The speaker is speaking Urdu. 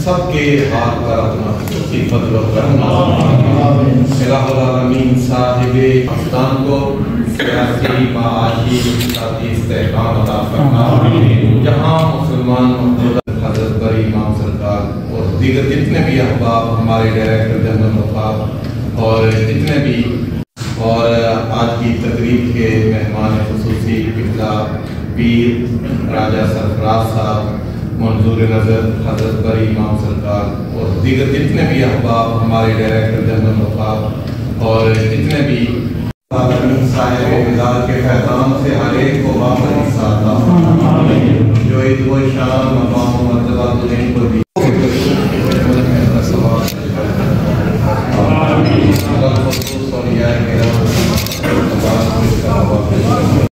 سب کے ہاتھ پر اپنا فضل و کرم الہ العالمین صاحب افغان کو سیاسی معاشی اقتصادی استحکام عطا فرما جہاں مسلمان محمود حضرت بری امام سرکار اور دیگر جتنے بھی احباب ہمارے ڈائریکٹر جنرل وفاق اور جتنے بھی اور آج کی تقریب کے مہمان خصوصی قبلہ پیر راجہ سرفراز صاحب منظور نظر حضرت بری امام سرکار اور دیگر جتنے بھی احباب ہمارے ڈائریکٹر جنرل وفاق اور جتنے بھی صاحب مزاج کے فیضان سے ہر ایک کو واپس حصہ عطا جو عید و شان مقام و مرتبہ دنیا کو دی خصوص اور یہ